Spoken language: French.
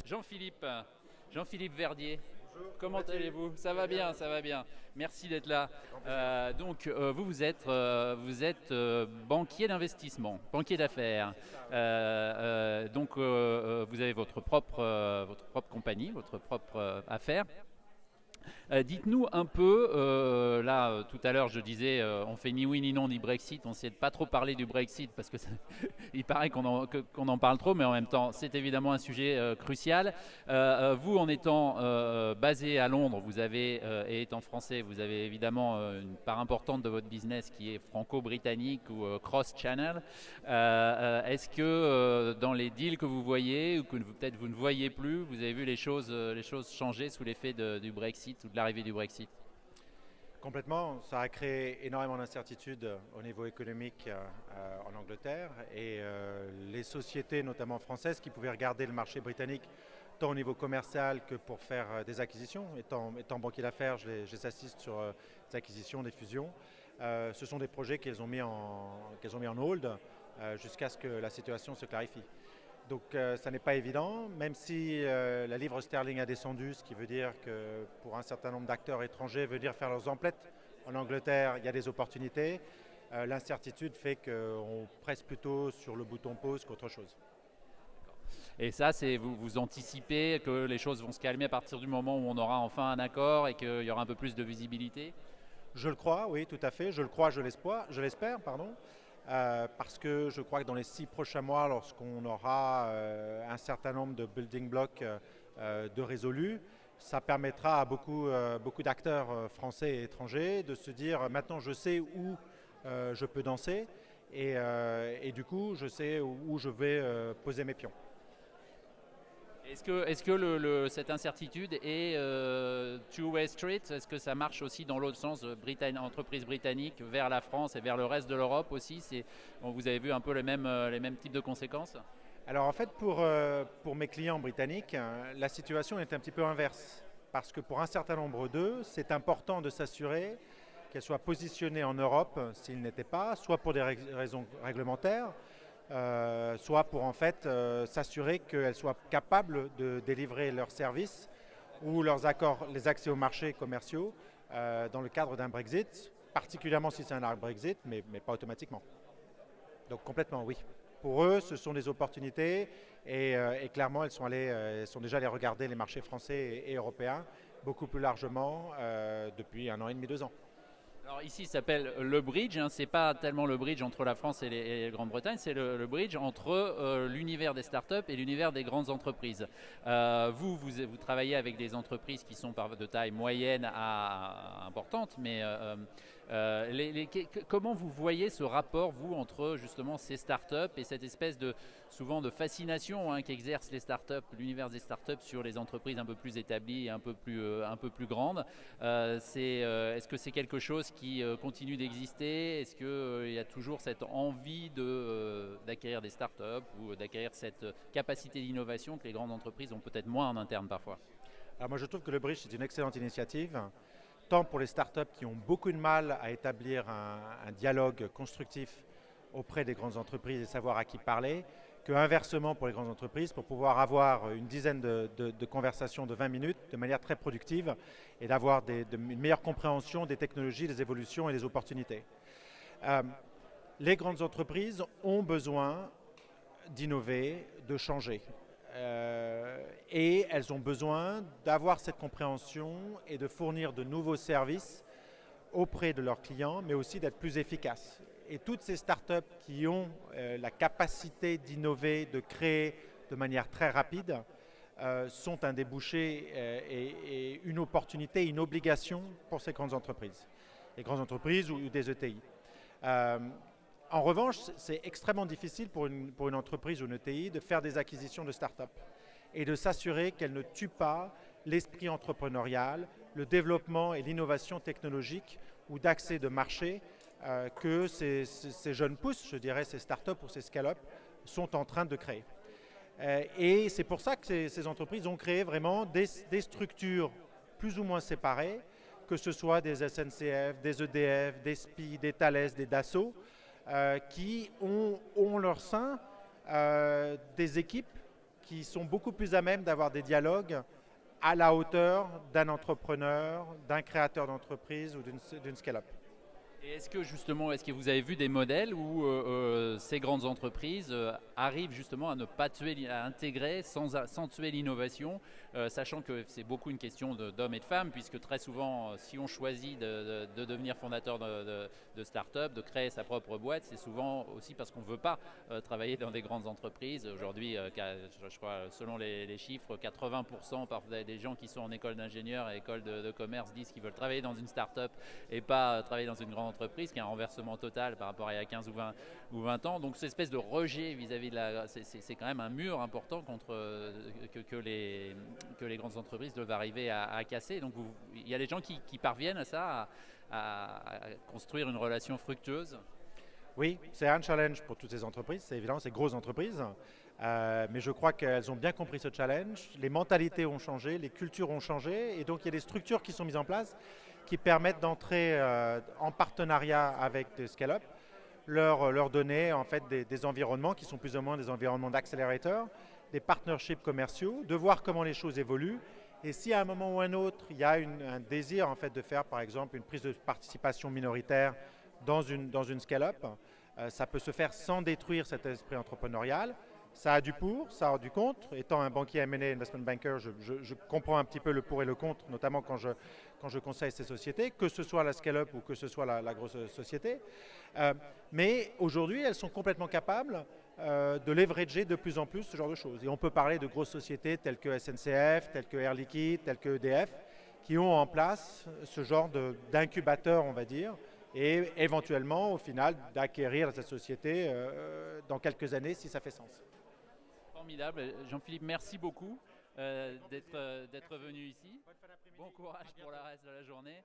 Jean-Philippe, Jean-Philippe Verdier. Comment allez-vous? Ça va bien, ça va bien. Merci d'être là. Vous êtes banquier d'investissement, banquier d'affaires. Vous avez votre propre compagnie, votre propre affaire. Dites-nous un peu, tout à l'heure je disais, on fait ni oui ni non ni Brexit, on ne sait pas trop parler du Brexit parce que il paraît qu'on en parle trop, mais en même temps c'est évidemment un sujet crucial. Vous en étant basé à Londres, et étant français, vous avez évidemment une part importante de votre business qui est franco-britannique ou cross-channel. Est-ce que dans les deals que vous voyez ou que peut-être vous ne voyez plus, vous avez vu les choses changer sous l'effet du Brexit ou de l'arrivée du Brexit? Complètement, ça a créé énormément d'incertitudes au niveau économique en Angleterre et les sociétés, notamment françaises, qui pouvaient regarder le marché britannique tant au niveau commercial que pour faire des acquisitions. Étant banquier d'affaires, je les assiste sur des acquisitions, des fusions. Ce sont des projets qu'elles ont mis en hold jusqu'à ce que la situation se clarifie. Donc ça n'est pas évident, même si la livre sterling a descendu, ce qui veut dire que pour un certain nombre d'acteurs étrangers venir faire leurs emplettes en Angleterre, il y a des opportunités. L'incertitude fait qu'on presse plutôt sur le bouton pause qu'autre chose. Et ça, vous anticipez que les choses vont se calmer à partir du moment où on aura enfin un accord et qu'il y aura un peu plus de visibilité? Je le crois, oui, tout à fait. Je le crois, je l'espère, pardon. Parce que je crois que dans les 6 prochains mois, lorsqu'on aura un certain nombre de building blocks de résolus, ça permettra à beaucoup d'acteurs français et étrangers de se dire maintenant je sais où je peux danser et du coup je sais où je vais poser mes pions. Est-ce que cette incertitude est two-way street? Est-ce que ça marche aussi dans l'autre sens, entreprise britannique vers la France et vers le reste de l'Europe aussi? Vous avez vu un peu les mêmes types de conséquences? Alors en fait pour mes clients britanniques, la situation est un petit peu inverse. Parce que pour un certain nombre d'eux, c'est important de s'assurer qu'elles soient positionnées en Europe s'ils n'étaient pas, soit pour des raisons réglementaires, soit pour en fait s'assurer qu'elles soient capables de délivrer leurs services ou leurs accords, les accès aux marchés commerciaux dans le cadre d'un Brexit, particulièrement si c'est un hard Brexit, mais pas automatiquement. Donc complètement oui. Pour eux, ce sont des opportunités et clairement, elles sont déjà allées regarder les marchés français et européens beaucoup plus largement depuis 1 an et demi, 2 ans. Alors ici, ça s'appelle le bridge. Ce n'est pas tellement le bridge entre la France et la Grande-Bretagne, c'est le bridge entre l'univers des startups et l'univers des grandes entreprises. Vous travaillez avec des entreprises qui sont de taille moyenne à importante, mais comment vous voyez ce rapport, vous, entre justement ces startups et cette espèce souvent de fascination qu'exercent les startups, l'univers des startups sur les entreprises un peu plus établies et un peu plus grandes? Est-ce que c'est quelque chose qui continue d'exister? Est-ce qu'il y a toujours cette envie d'acquérir des startups ou d'acquérir cette capacité d'innovation que les grandes entreprises ont peut-être moins en interne parfois? Alors moi je trouve que le Bridge c'est une excellente initiative, tant pour les startups qui ont beaucoup de mal à établir un dialogue constructif auprès des grandes entreprises et savoir à qui parler, que inversement pour les grandes entreprises, pour pouvoir avoir une dizaine de conversations de 20 minutes de manière très productive et d'avoir une meilleure compréhension des technologies, des évolutions et des opportunités. Les grandes entreprises ont besoin d'innover, de changer. Et elles ont besoin d'avoir cette compréhension et de fournir de nouveaux services auprès de leurs clients, mais aussi d'être plus efficaces. Et toutes ces startups qui ont la capacité d'innover, de créer de manière très rapide, sont un débouché et une opportunité, une obligation pour ces grandes entreprises. Les grandes entreprises ou des ETI. En revanche, c'est extrêmement difficile pour une entreprise ou une ETI de faire des acquisitions de start-up et de s'assurer qu'elle ne tue pas l'esprit entrepreneurial, le développement et l'innovation technologique ou d'accès de marché que ces jeunes pousses, je dirais ces start-up ou ces scale-up, sont en train de créer. Et c'est pour ça que ces entreprises ont créé vraiment des structures plus ou moins séparées, que ce soit des SNCF, des EDF, des SPI, des Thales, des Dassault, qui ont en leur sein des équipes qui sont beaucoup plus à même d'avoir des dialogues à la hauteur d'un entrepreneur, d'un créateur d'entreprise ou d'une scale-up. Et est-ce que justement, est-ce que vous avez vu des modèles où ces grandes entreprises arrivent justement à ne pas tuer, à intégrer sans tuer l'innovation, sachant que c'est beaucoup une question d'hommes et de femmes, puisque très souvent, si on choisit de devenir fondateur de start-up, de créer sa propre boîte, c'est souvent aussi parce qu'on ne veut pas travailler dans des grandes entreprises. Aujourd'hui, je crois, selon les chiffres, 80% des gens qui sont en école d'ingénieur et école de commerce disent qu'ils veulent travailler dans une start-up et pas travailler dans une grande entreprise, qui a un renversement total par rapport à il y a 15 ou 20 ans. Donc cette espèce de rejet vis-à-vis de c'est quand même un mur important contre que les grandes entreprises doivent arriver à casser. Donc il y a des gens qui parviennent à ça, à construire une relation fructueuse. Oui, c'est un challenge pour toutes ces entreprises, c'est évident, ces grosses entreprises. Mais je crois qu'elles ont bien compris ce challenge. Les mentalités ont changé, les cultures ont changé, et donc il y a des structures qui sont mises en place qui permettent d'entrer en partenariat avec des scale-up, leur donner en fait des environnements qui sont plus ou moins des environnements d'accélérateurs, des partnerships commerciaux, de voir comment les choses évoluent. Et si à un moment ou un autre, il y a un désir en fait de faire par exemple une prise de participation minoritaire dans une scale-up, ça peut se faire sans détruire cet esprit entrepreneurial. Ça a du pour, ça a du contre. Étant un banquier M&A, investment banker, je comprends un petit peu le pour et le contre, notamment quand je conseille ces sociétés, que ce soit la scale-up ou que ce soit la grosse société. Mais aujourd'hui, elles sont complètement capables de leverager de plus en plus ce genre de choses. Et on peut parler de grosses sociétés telles que SNCF, telles que Air Liquide, telles que EDF, qui ont en place ce genre d'incubateur, on va dire, et éventuellement, au final, d'acquérir cette société dans quelques années si ça fait sens. Formidable. Jean-Philippe, merci beaucoup d'être venu ici. Bon courage pour le reste de la journée.